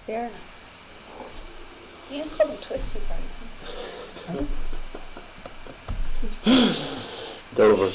They are nice. You don't call them twisty fries. Go over.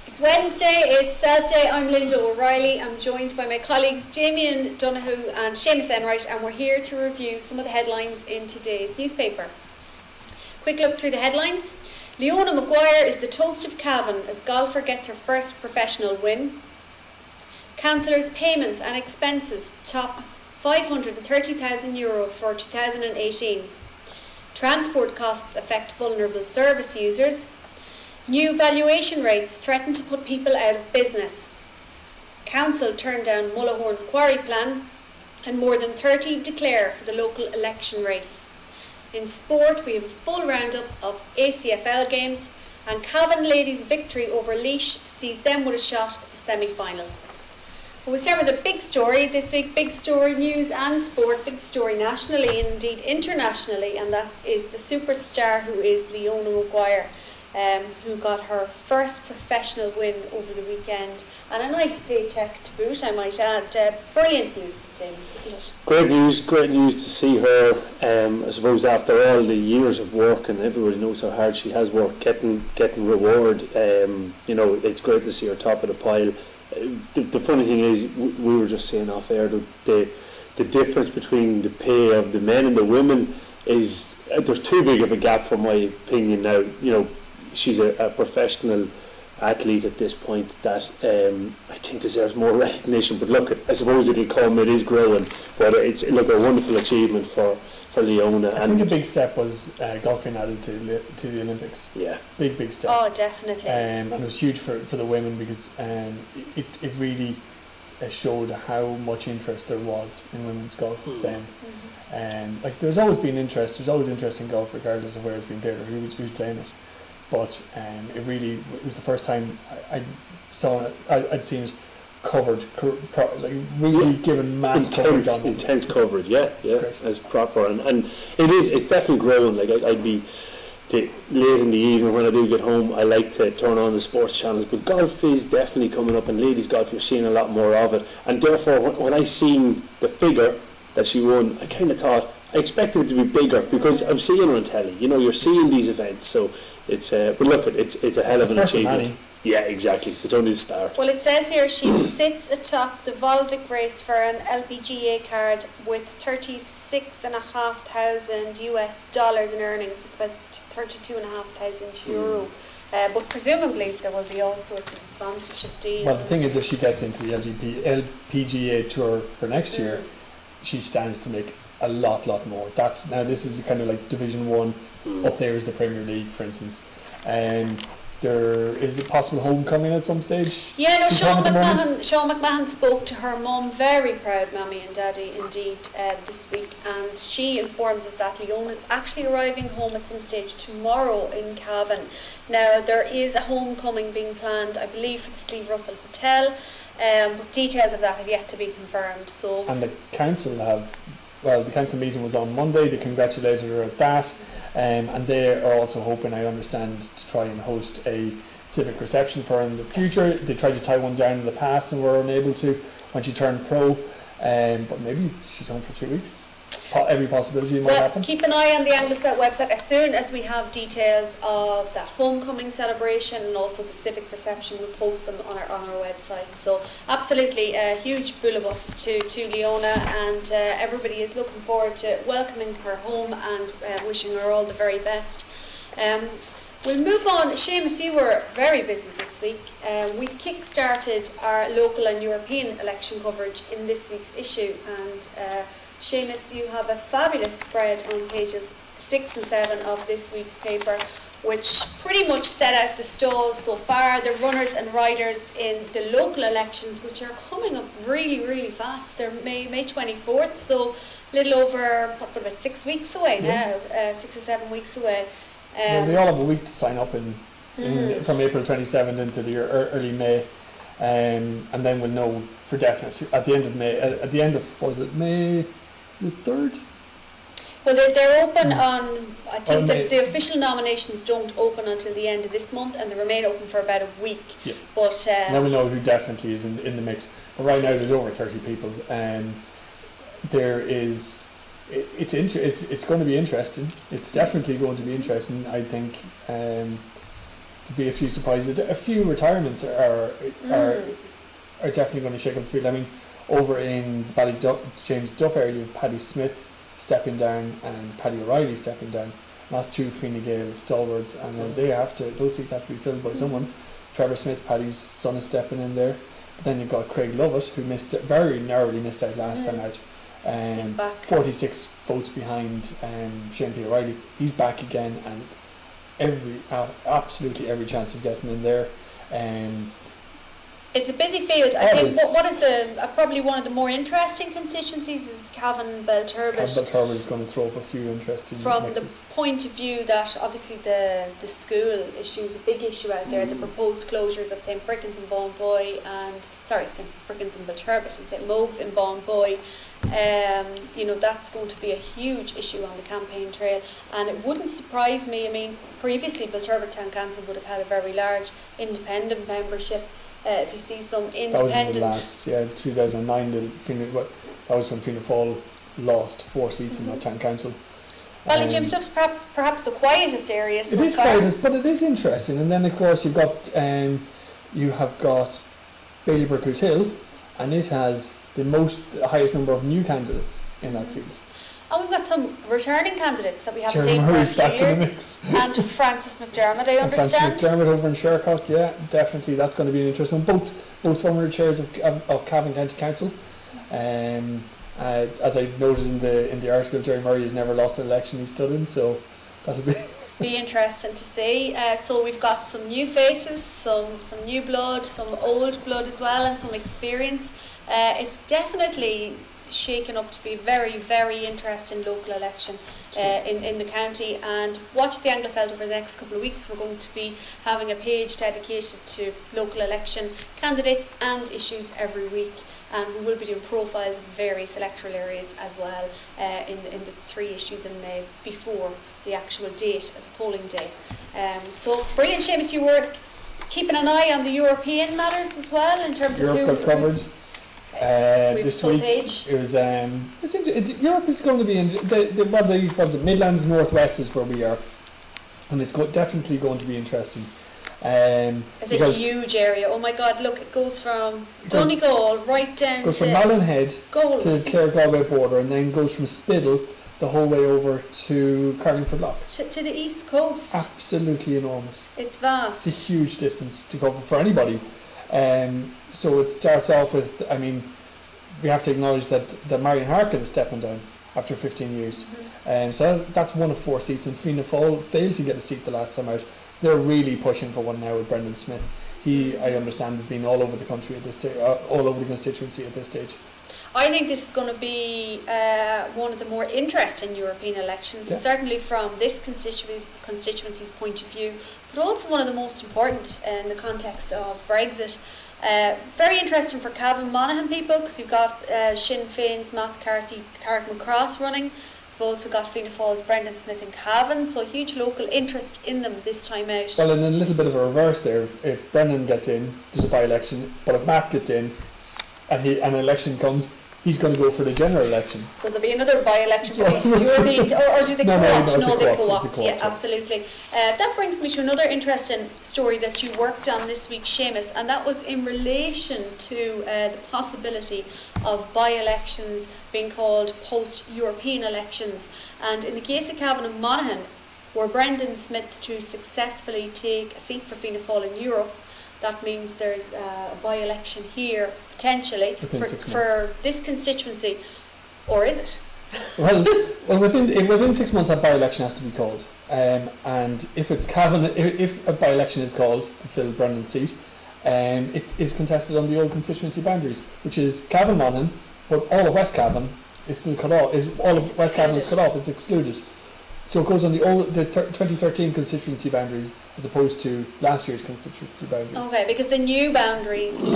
It's Wednesday, it's Celt Day. I'm Linda O'Reilly. I'm joined by my colleagues Damien Donoghue and Seamus Enright, and we're here to review some of the headlines in today's newspaper. Quick look through the headlines. Leona Maguire is the toast of Cavan as golfer gets her first professional win. Councillors' payments and expenses top €530,000 for 2018. Transport costs affect vulnerable service users. New valuation rates threaten to put people out of business. Council turned down Mullahorn quarry plan, and more than 30 declare for the local election race. In sport, we have a full roundup of ACFL games, and Cavan ladies' victory over Laois sees them with a shot at the semi-final. But we start with a big story this week, big story news and sport, big story nationally and indeed internationally, and that is the superstar who is Leona Maguire, who got her first professional win over the weekend, and a nice paycheck to boot, I might add. Brilliant news, Tim, isn't it? Great news to see her, I suppose after all the years of work, and everybody knows how hard she has worked, getting reward. It's great to see her top of the pile. The funny thing is, we were just saying off air, the difference between the pay of the men and the women is, there's too big of a gap for my opinion now. She's a professional athlete at this point that I think deserves more recognition. But look, I suppose it'll come. It is growing, but it's a wonderful achievement for Leona. I think a big step was golf being added to the Olympics. Yeah, big step. Oh, definitely. And it was huge for the women because it really showed how much interest there was in women's golf then. There's always been interest. There's always interest in golf, regardless of where it's been played or who's playing it. But it was the first time I saw it. I'd seen it covered, really given mass coverage on it. Intense coverage, yeah, as proper, and it's definitely growing. I'd be late in the evening when I do get home, I like to turn on the sports channels, but golf is definitely coming up, and ladies golf, you're seeing a lot more of it. And therefore, when I seen the figure that she won, I kind of thought, I expected it to be bigger because I'm seeing her on telly. You're seeing these events, so it's. But look, it's a hell of an achievement. Yeah, exactly. It's only the start. Well, it says here she sits atop the Volvic race for an LPGA card with $36,500 in earnings. It's about €32,500. But presumably there will be all sorts of sponsorship deals. Well, the thing is, if she gets into the LPGA tour for next year, she stands to make a lot more. This is kind of like Division 1. Up there is the Premier League, for instance. There is a possible homecoming at some stage. Yeah, no, Sean McMahon spoke to her mum, very proud mammy and daddy indeed, this week, and she informs us that Leona is actually arriving home at some stage tomorrow in Cavan. Now, there is a homecoming being planned, I believe, for the Steve Russell Hotel, but details of that have yet to be confirmed. And the council the council meeting was on Monday. They congratulated her at that. And they are also hoping, I understand, to try and host a civic reception for her in the future. They tried to tie one down in the past and were unable to when she turned pro. But maybe she's home for 2 weeks. Every possibility might happen. Keep an eye on the Anglo Celt website as soon as we have details of that homecoming celebration and also the civic reception. We'll post them on our website. So absolutely a huge bullabus to Leona, and everybody is looking forward to welcoming her home and wishing her all the very best. We'll move on. Seamus, you were very busy this week. We kick-started our local and European election coverage in this week's issue, and Seamus, you have a fabulous spread on pages 6 and 7 of this week's paper, which pretty much set out the stalls so far, the runners and riders in the local elections, which are coming up really fast. They're May 24th, so a little over about 6 weeks away now, 6 or 7 weeks away. We all have a week to sign up from April 27th into the early May. And then we'll know for definite at the end of May. At the end of, was it May the 3rd? Well, they're open on, I think the official nominations don't open until the end of this month, and they remain open for about a week. Yeah. But now we know who definitely is in the mix. But right now there's over 30 people. there is, it's going to be interesting. It's definitely going to be interesting. I think to be a few surprises, a few retirements are definitely going to shake up the field. I mean, over in the James Duff area, you have Paddy Smith stepping down and Paddy O'Reilly stepping down. And that's two Fine Gael stalwarts, and then those seats have to be filled by someone. Trevor Smith, Paddy's son, is stepping in there. But then you've got Craig Lovett, who very narrowly missed out last time out. 46 votes behind Shane P. O'Reilly. He's back again, and absolutely every chance of getting in there. It's a busy field. I think what is probably one of the more interesting constituencies is Cavan Belturbet. Cavan Belturbet is going to throw up a few interesting mixes. The point of view that obviously the school issue is a big issue out there. The proposed closures of St. Brickens and St. Brickens and Belturbet and St. Mogues in Bonboy. That's going to be a huge issue on the campaign trail, and it wouldn't surprise me. I mean, previously Belturbet Town Council would have had a very large independent membership. If you see some independent... That was in the last, 2009, that was when Fianna Fáil lost 4 seats in that town council. Ballygymstuff's perhaps the quietest area so It is far. quietest, but it is interesting. And then, of course, you have got Bailey-Burcoot Hill, and it has the highest number of new candidates in that field. And we've got some returning candidates that we haven't Jeremy seen for a Murray's few back in the years. mix. And Francis McDermott, I understand. Francis McDermott over in Shercock, yeah, definitely. That's going to be an interesting one. Both former chairs of Cavan County Council. As I noted in the article, Jerry Murray has never lost an election he stood in, so that'll be interesting to see. So we've got some new faces, some new blood, some old blood as well, and some experience. It's definitely shaken up to be a very, very interesting local election in the county, and watch the Anglo Celt over the next couple of weeks. We're going to be having a page dedicated to local election candidates and issues every week, and we will be doing profiles of various electoral areas as well in the 3 issues in May before the actual date of the polling day. So brilliant, Seamus. You were keeping an eye on the European matters as well in terms of Europe got covered. This week page. it was Europe is going to be in the Midlands Northwest is where we are, and it's definitely going to be interesting. It's a huge area. Oh my God! Look, it goes from Donegal right down goes from Mallinhead to the Clare-Galway border, and then goes from Spiddle the whole way over to Carlingford Lough. To the east coast. Absolutely enormous. It's vast. It's a huge distance to cover for anybody. So it starts off with, we have to acknowledge that Marion Harkin is stepping down after 15 years. So that's 1 of 4 seats, and Fianna Fáil failed to get a seat the last time out. So they're really pushing for one now with Brendan Smith. He, I understand, has been all over the country at this stage, all over the constituency at this stage. I think this is going to be one of the more interesting European elections, and certainly from this constituency's point of view, but also one of the most important in the context of Brexit. Very interesting for Cavan Monaghan people, because you've got Sinn Féin's Matt Carthy, Carrick McCross running. We've also got Fianna Fáil's Brendan Smith and Cavan, so huge local interest in them this time out. Well, and a little bit of a reverse there. If Brendan gets in, there's a by-election, but if Matt gets in and an election comes, he's going to go for the general election. So there'll be another by-election for the Europeans, or do they co-opt? No, they co-opt. Yeah, absolutely. That brings me to another interesting story that you worked on this week, Seamus, and that was in relation to the possibility of by-elections being called post-European elections. And in the case of Cavan and Monaghan, were Brendan Smith to successfully take a seat for Fianna Fáil in Europe, that means there's a by-election here potentially for this constituency, or is it? Well, within 6 months that by-election has to be called, and if it's Cavan, if a by-election is called to fill Brendan's seat, it is contested on the old constituency boundaries, which is Cavan Monaghan, but all of West Cavan is still cut off. West Cavan is cut off. It's excluded. So it goes on the 2013 constituency boundaries as opposed to last year's constituency boundaries. Okay, because the new boundaries,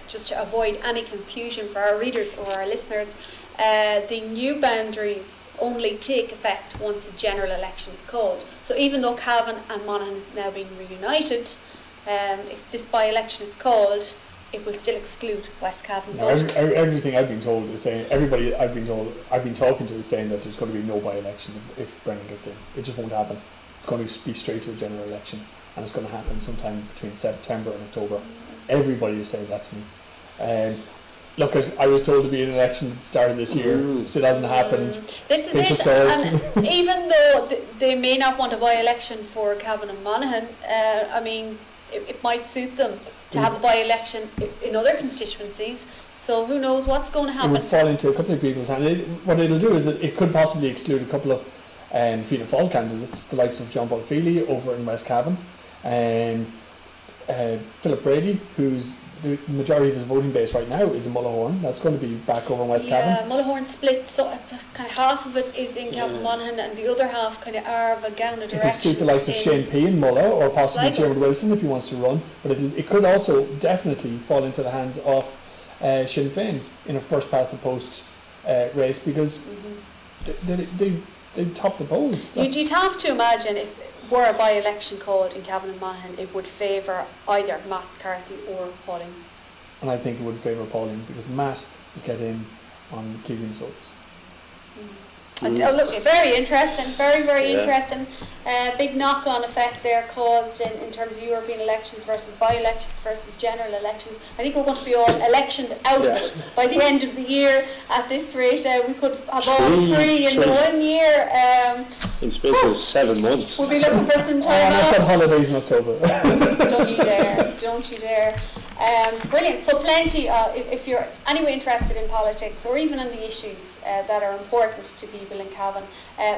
just to avoid any confusion for our readers or our listeners, the new boundaries only take effect once the general election is called. So even though Cavan and Monaghan is now being reunited, if this by-election is called, it will still exclude West Cavan No, voters. everything I've been told is saying, everybody I've been talking to is saying that there's going to be no by-election if Brennan gets in. It just won't happen. It's going to be straight to a general election, and it's going to happen sometime between September and October. Everybody is saying that to me. Look, I was told to be an election at the start of this year. So it hasn't happened. This is it, and even though they may not want a by-election for Cavan and Monaghan, I mean, it might suit them to have a by-election in other constituencies. So who knows what's going to happen. It would fall into a couple of people's hands. What it'll do is that it could possibly exclude a couple of Fianna Fáil candidates, the likes of John Paul Feely over in West Cavan, and Philip Brady, who's the majority of his voting base right now is in Mullahoran. That's going to be back over in West Cavan. Yeah, Mullahoran split, so kind of half of it is in Cavan Monaghan and the other half kind of Arva, Gowna direction. It'll suit the likes of Shane P in Mulla, or possibly Gerard Wilson if he wants to run, but it could also definitely fall into the hands of Sinn Féin in a first past the post race, because they top the polls. You'd have to imagine if were a by-election called in Cavan and Monaghan, it would favour either Matt McCarthy or Pauline. And I think it would favour Pauline, because Matt will get in on Keegan's votes. Oh, look, very interesting, very interesting. Big knock-on effect there caused in terms of European elections versus by-elections versus general elections. I think we're going to be all electioned out of it by the end of the year. At this rate, we could have all three in the 1 year. In space of 7 months. We'll be looking for some time off. I've got holidays in October. Don't you dare, don't you dare. Brilliant. So plenty, if you're anyway interested in politics or even on the issues that are important to people in Cavan,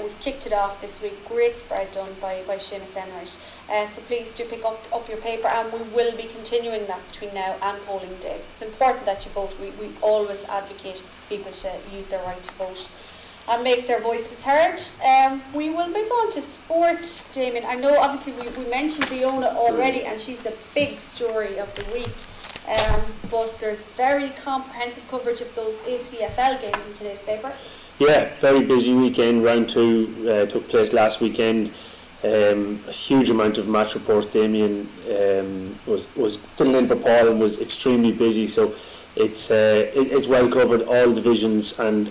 we've kicked it off this week. Great spread done by Seamus Enright. So please do pick up your paper, and we will be continuing that between now and polling day. It's important that you vote. We always advocate people to use their right to vote and make their voices heard. We will move on to sport, Damien. I know obviously we mentioned Fiona already, and she's the big story of the week. But there's very comprehensive coverage of those ACFL games in today's paper. Yeah, very busy weekend. Round 2 took place last weekend. A huge amount of match reports. Damien was filling in for Paul and was extremely busy. So it's well covered, all divisions, and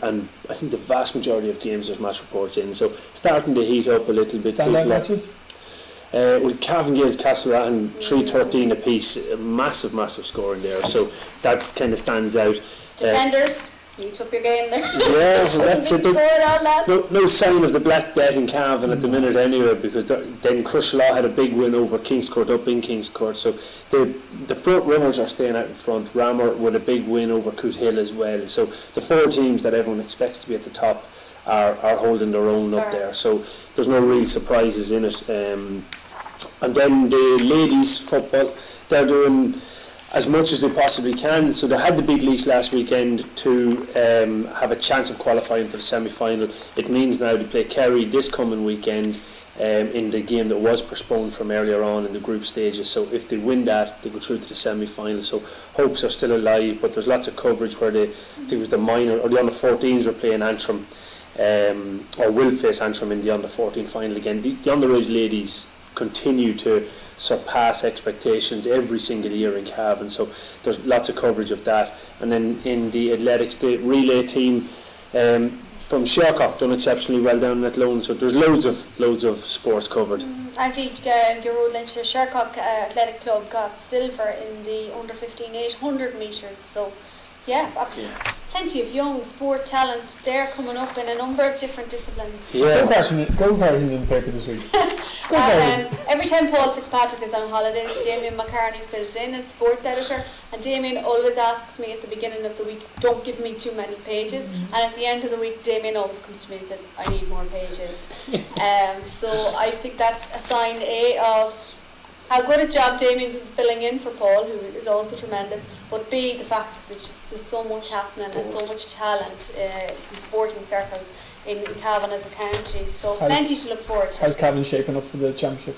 I think the vast majority of games there's match reports in. So starting to heat up a little bit. Standout matches? With Cavan Gaels, Castlerahan, 3-13 apiece, massive scoring there. So that kind of stands out. Defenders, you took your game there. Yeah, so that's it. No sign of the Black Death in Cavan at the minute anyway, because then Crushlaw had a big win over Kingscourt up in Kingscourt. So the front runners are staying out in front. Ramor with a big win over Coot Hill as well. So the 4 teams that everyone expects to be at the top are holding their own up there. So there's no real surprises in it. And then the ladies football, they're doing as much as they possibly can. So they had to beat Laois last weekend to have a chance of qualifying for the semi-final. It means now they play Kerry this coming weekend in the game that was postponed from earlier on in the group stages. So if they win that, they go through to the semi-final. So hopes are still alive, but there's lots of coverage where I think it was the minor or the under-14s were playing Antrim, or will face Antrim in the under-14 final again. The underage ladies continue to surpass expectations every single year in Cavan, so there's lots of coverage of that. And then in the athletics, the relay team from Shercock done exceptionally well down in Athlone, so there's loads of sports covered. I see Gearóid Lynch, the Shercock Athletic Club got silver in the under 15 800 metres, so yeah, plenty of young sport talent there coming up in a number of different disciplines. Yeah. Go karting in the paper this week. Every time Paul Fitzpatrick is on holidays, Damien McCartney fills in as sports editor, and Damien always asks me at the beginning of the week, don't give me too many pages, and at the end of the week Damien always comes to me and says, I need more pages. So I think that's a sign of how good a job Damien is filling in for Paul, who is also tremendous, but B, the fact that there's so much happening and so much talent in sporting circles in Cavan as a county, so plenty to look forward to. How's Cavan shaping up for the championship?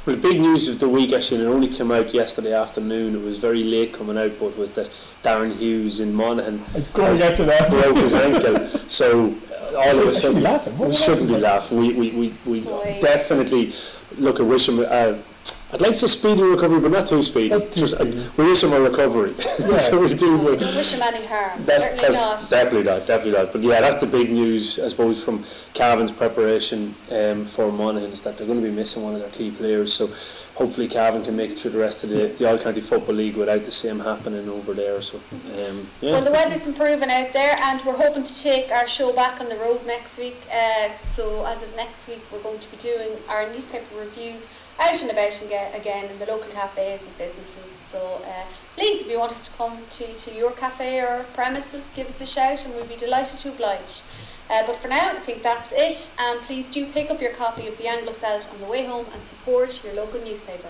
Well, the big news of the week, actually, and it only came out yesterday afternoon, it was very late coming out, but was that Darren Hughes in Monaghan broke his ankle. So all of a sudden, we shouldn't be laughing. We definitely wish him I'd like to speedy recovery, but not too speedy. Not too Just, speedy. we wish him a recovery. Yeah. So we do. We But don't wish him any harm. that's Certainly not. definitely not. But yeah, that's the big news, I suppose, from Cavan's preparation for Monaghan, is that they're going to be missing one of their key players. So hopefully Cavan can make it through the rest of the All-County Football League without the same happening over there. So yeah. Well, the weather's improving out there, and we're hoping to take our show back on the road next week. So as of next week, we're going to be doing our newspaper reviews out and about again in the local cafes and businesses. So please, if you want us to come to your cafe or premises, give us a shout and we'll be delighted to oblige. But for now, I think that's it, and please do pick up your copy of the Anglo Celt on the way home and support your local newspaper.